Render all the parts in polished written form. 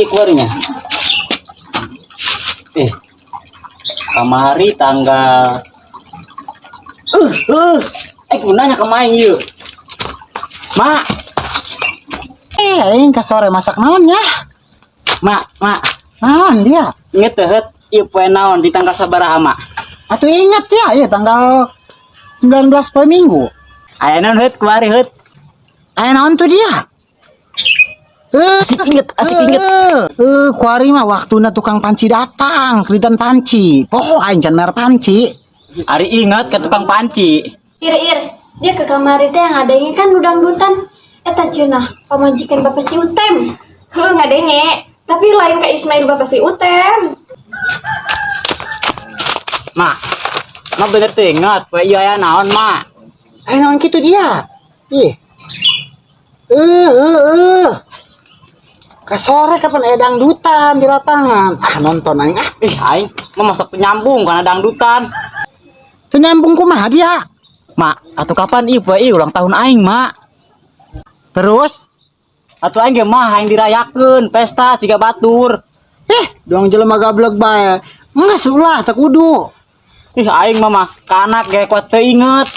keluarnya. Kamari tanggal gunanya kemain yuk. Mak. Aing ka sore masak naon ya? Mak. Naon dia? Inget teh ieu poe naon di tanggal sabaraha, Mak? Atuh inget ya, tanggal 19 poe Minggu. Aya naon heut kemari heut? Aya naon tuh dia? Asik inget. Kuari mah waktuna tukang panci datang, keritan panci. Poho aing can mer panci. Ari inget ke tukang panci. Ir, dia ke kamar itu yang adanya kan udang-dutan. Eta cenah pamajikan bapak si Utem. Heuh ngadenge, tapi lain ka Ismail bapak si Utem. Mak bener teh inget poe ieu aya naon, Mak? Aya naon kitu dia? Ih. Kasore kapan aya dangdutan di lapangan. Nonton aing ah. Aing mah masak penyambung kana dangdutan. Teu nyambung kumaha dia? Mak, atuh kapan ieu poe ulang tahun aing, Mak? Terus Atuh aing ge mah hayang dirayakeun pesta siga batur. doang jelema gablek bae. Nges ulah teu kudu. Aing mah kanak ge kuat teu inget.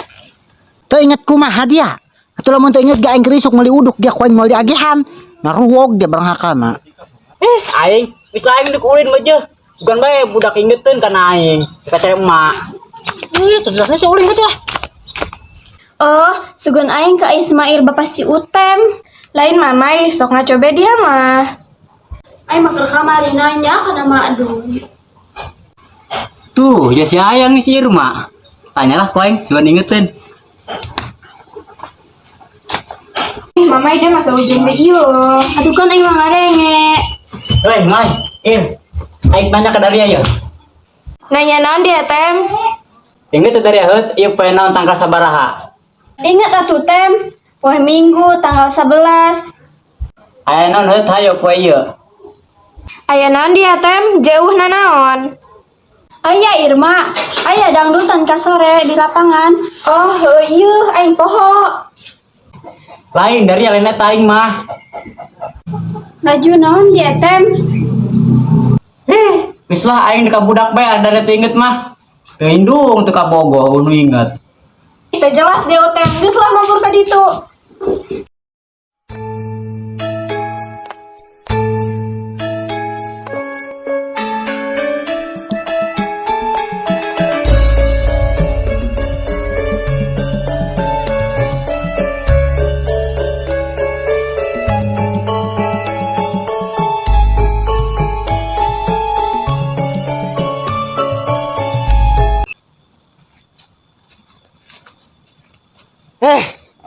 Teu inget kumaha dia? Atuh lamun teu inget ge aing kerisuk meuli uduk dia kuain meuli agehan. Ngaruwog dia barangkana. Aing wis lain deuk ulin mah jeuh. Bukan bae budak ingeteun kana aing. Kacare emak. Teu jelasna si ulin gitu lah. Oh, sugan aing ke Ismail bapak si Utem. Lain mamai sok ngacobe dia mah. Aing mah ke kamar nanya kana mak aduh. Tuh, ya si ayang nih si Irma. Tanyalah ku aing, cuman ingeteun. Mamai dia masa ujung be ieu. Atuh kan aing mah ngadenge. Hei, Mai, Ir. Aing nanya ke Daria ya. Nanya naon dia, Tem? Inget teh Daria heut, ieu poe naon tanggal sabaraha? Ingat atuh, Tem. Poe Minggu tanggal 11. Aya naon heut hayo poe ieu? Aya naon dia, Tem? Jauhna naon? Aya Irma, aya dangdutan ka sore di lapangan. Oh, ieu aing poho. Lain dari lain eta aing mah. Laju naon dia, Tem? Wis lah aing ka budak bae ada teu inget mah. Teu indung teu kabogo nu inget. Kita jelas dia Tem, geus lah mampur ka ditu.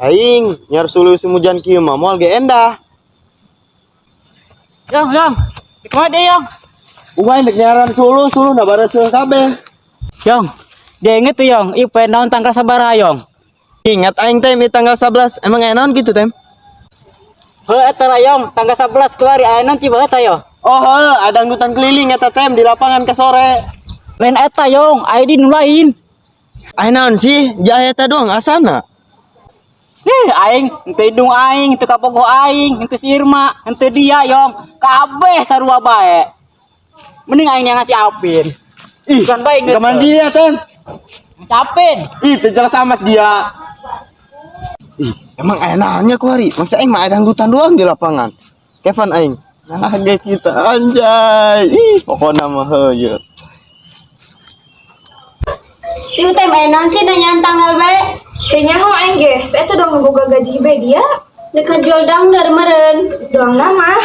Aing nyar sulu semujan kieu mah moal ge endah. Yang. Kumaha deui, Yang? Umay nek nyaran sulu na bareuseuh kabeh. Yang, dia inget tuh, Yang. Ieu poe naon tanggal sabaraha, Yang? Ingat aing teh tanggal 11. Emang aya naon kitu teh? Heuh eta ra, Yang. Tanggal 11 kemari aya naon tiba eta, Yang? Oh heuh, ada dangdutan keliling eta teh di lapangan ka sore. Lain eta, Yang. Aya di nu lain. Aya naon sih? Jah eta doang asana. Aing, henteu indung aing, henteu kabogoh aing, henteu si Irma, henteu dia, Yong. Kabeh sarua bae. Mending aing yang ngasih Apin. Bukan bae inget. Kaman dia teh? Apin. Teu jelas amat dia. Emang aya naonnya kuari? Masa aing mah ada dangdutan doang di lapangan. Kevan aing. Nah, ge kita anjay. Pokona mah heuh. Si Utem enan sih nanya tanggal bae. Kayaknya ho aing ge, saya tuh dong boga gaji be dia. Dekat jual dangder meren. Doang nama.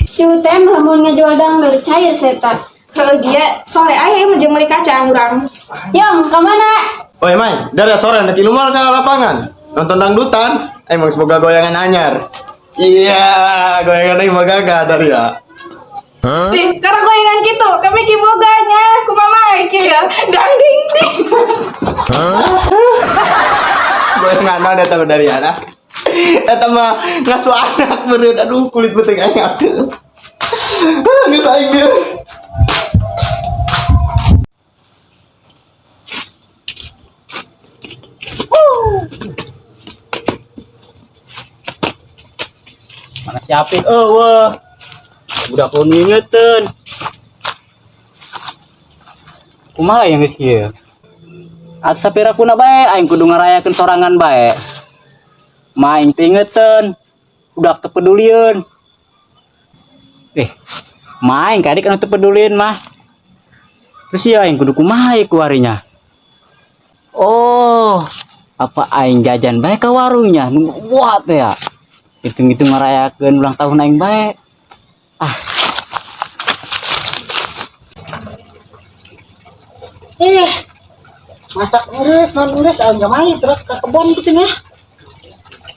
Si Utem lamun ngejual dangder cair seta. Heuh dia sore aya mah jeung meuli kacang urang. Yang ka mana? Oi Mai, dari sore nanti lumar ke lapangan. Nonton dangdutan, emang semoga goyangan anyar. Iya, goyangan aing mah gagah dari ya. Karena goyangan gitu, kami kiboganya, kumaha iki ya. Dang ding ding. Goyangan ada tahu dari anak. Eta mah ngasuh anak meureun, aduh kulit beuteung aing atuh. Geus aing ge. Mana siapin? Weh. Udah pun ngingetin. Kumaha yang geus kieu? Asa sapirakuna bae aing kudu ngarayakeun sorangan bae. Maing teh ingetin. Udah teu pedulieun. Maing kadik anu teu pedulieun mah. Terus ya aing kudu kumaha ieu kuarinya? Oh, apa aing jajan bae ka warungnya? Nu buat ya. Hitung-hitung ngarayakeun ulang tahun aing bae. Masak ngeres, non ngeres, ayo mai terus ke kebon gitu nya.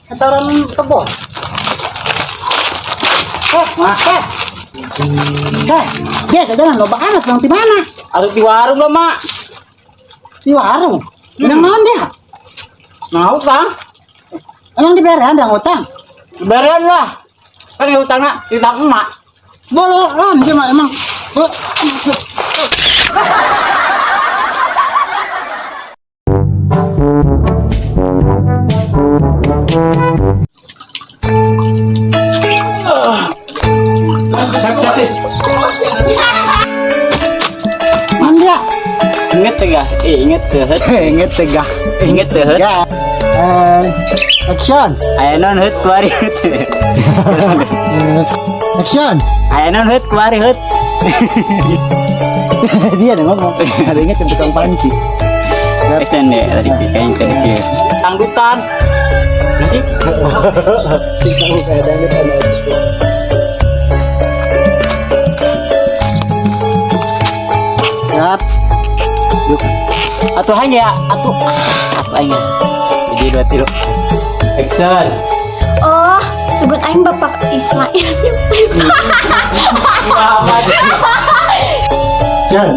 Acara kebon. Dia jalan loba amat bang di mana? Ada di warung lah, Mak. Di warung. Yang naon dia? Mau, Bang? Yang diberi ada ngutang. Barian lah. Kan yang utangnya ditang emak. Boleh dia mah emang. Manda. Ingat teh gak? Ingat teh. Ingat tegah. Ingat teh. Ya. Action. Aya non heut kuari heut. Action. Aya non heut kuari heut. Dia ada ngomong. Ada ingat yang tukang panci. Action deh tadi kayak tadi. Dangdutan. Nanti Kamu kayak dangdut ada. Siap. atuh hanya atuh apa aing. Jadi 2 3. Action. Oh, sebut aing Bapak Ismail. Action.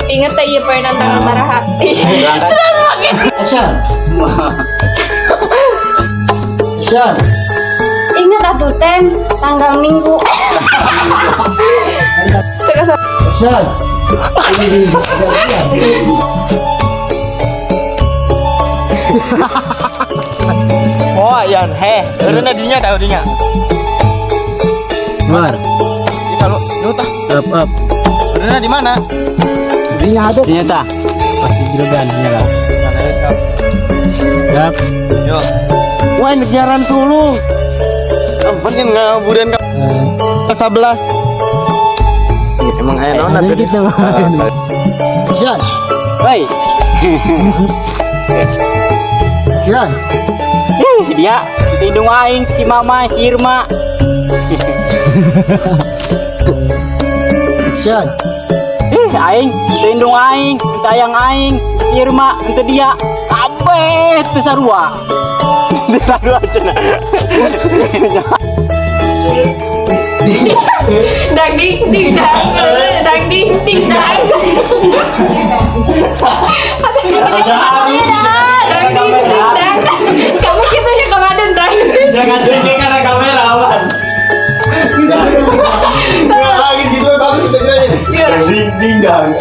Ingat teh ieu poenan tanggal baraha. Action. Action. Ingat atuh tem tanggal Minggu. Action. Oh, yan, Karena dinya dah dinya. Luar. Di kalau nuta. Up. Karena di mana? Ini ada. Ternyata pas di juragan nyala. Siap. Yo. Wah, jaran dulu. Ampun ngaburan ka 11. Emang aya naon Ada gitu. Action. Woi. Action. Dia hidung aing si mama si Irma. Action. Aing hidung aing sayang aing si Irma untuk dia kabeh teu sarua. Teu sarua cenah. Dang ding ding dang. Dang ding ding dang. Dang ding ding dang. Kamu gitu ya kemarin dang. Jangan cengeng karena kamera awan. Ya, gitu bagus kita kira. Ding ding dang.